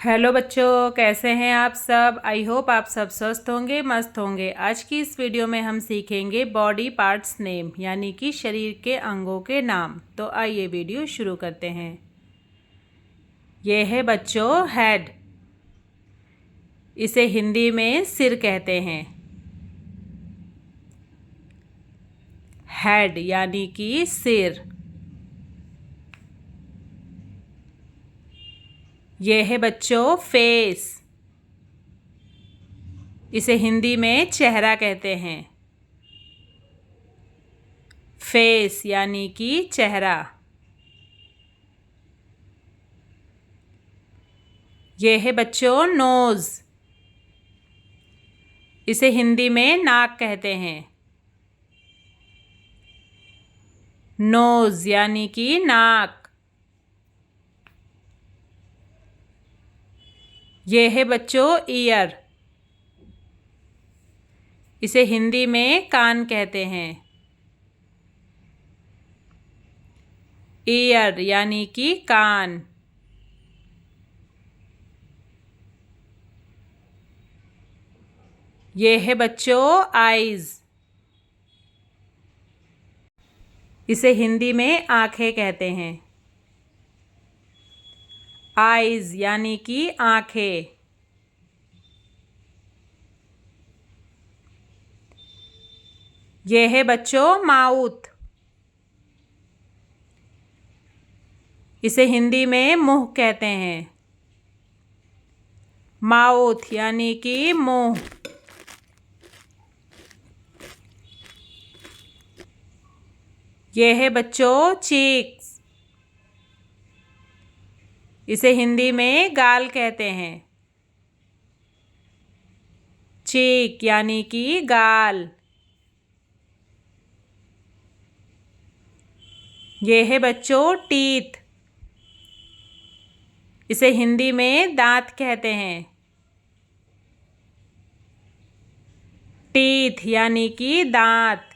Hello बच्चों, कैसे हैं आप सब। आई होप आप सब स्वस्थ होंगे, मस्त होंगे। आज की इस वीडियो में हम सीखेंगे बॉडी पार्ट्स नेम, यानी कि शरीर के अंगों के नाम। तो आइए वीडियो शुरू करते हैं। यह है बच्चों हेड। इसे हिंदी में सिर कहते हैं। हेड यानी कि सिर। यह है बच्चों फेस। इसे हिंदी में चेहरा कहते हैं। फेस यानी कि चेहरा। यह है बच्चों नोज। इसे हिंदी में नाक कहते हैं। नोज यानी कि नाक। यह है बच्चों ईयर। इसे हिंदी में कान कहते हैं। ईयर यानी कि कान। यह है बच्चों आईज। इसे हिंदी में आंखें कहते हैं। आईज यानी कि आंखें। यह है बच्चों माउथ। इसे हिंदी में मुंह कहते हैं। माउथ यानी कि मुंह। यह है बच्चों चीक्स। इसे हिंदी में गाल कहते हैं। चीक यानी कि गाल। यह है बच्चों टीथ। इसे हिंदी में दांत कहते हैं। टीथ यानी कि दांत।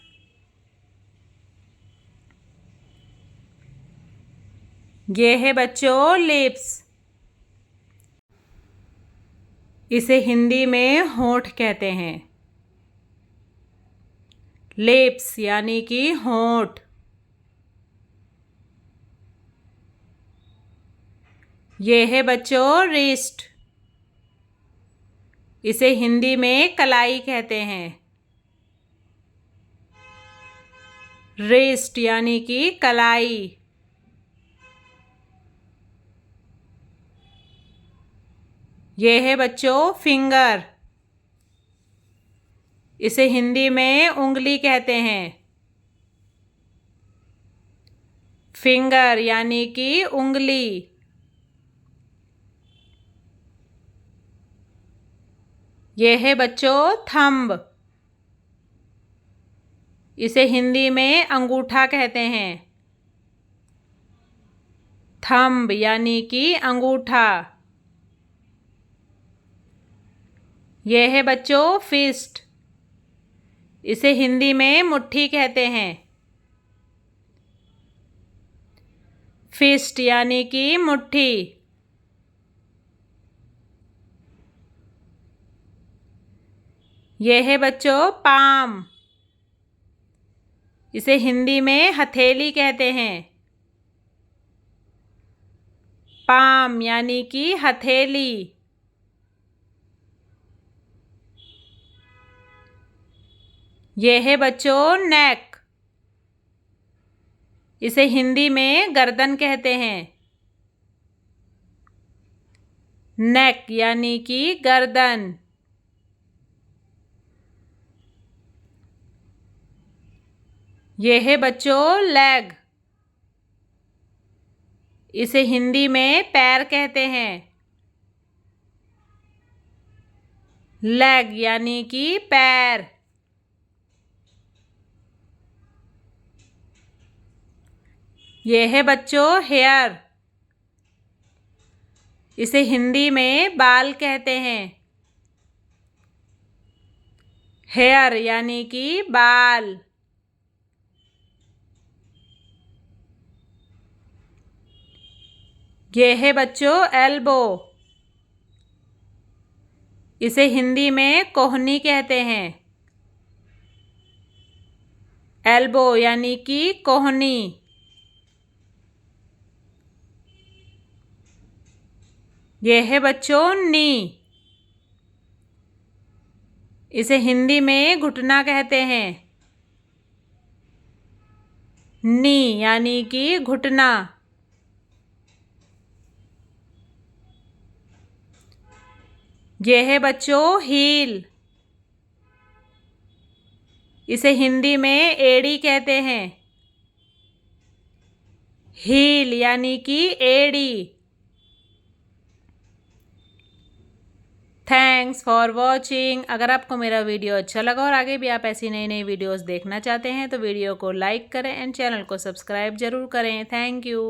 यह है बच्चों लिप्स। इसे हिंदी में होंठ कहते हैं। लिप्स यानी कि होंठ। यह है बच्चों रिस्ट। इसे हिंदी में कलाई कहते हैं। रिस्ट यानी कि कलाई। यह है बच्चों फिंगर। इसे हिंदी में उंगली कहते हैं। फिंगर यानी कि उंगली। यह है बच्चों थंब। इसे हिंदी में अंगूठा कहते हैं। थंब यानी कि अंगूठा। यह है बच्चों फिस्ट। इसे हिंदी में मुट्ठी कहते हैं। फिस्ट यानी कि मुट्ठी। यह है बच्चों पाम। इसे हिंदी में हथेली कहते हैं। पाम यानी कि हथेली। यह है बच्चों नेक। इसे हिंदी में गर्दन कहते हैं। नेक यानी कि गर्दन। यह है बच्चों लेग। इसे हिंदी में पैर कहते हैं। लेग यानी कि पैर। यह है बच्चों हेयर। इसे हिंदी में बाल कहते हैं। हेयर यानी कि बाल। यह है बच्चों एल्बो। इसे हिंदी में कोहनी कहते हैं। एल्बो यानी कि कोहनी। ये है बच्चों नी। इसे हिंदी में घुटना कहते हैं। नी यानी कि घुटना। ये है बच्चों हील। इसे हिंदी में एड़ी कहते हैं। हील यानी कि एड़ी। Thanks for watching. अगर आपको मेरा वीडियो अच्छा लगा और आगे भी आप ऐसी नई नई वीडियोस देखना चाहते हैं तो वीडियो को लाइक करें एंड चैनल को सब्सक्राइब जरूर करें। Thank you.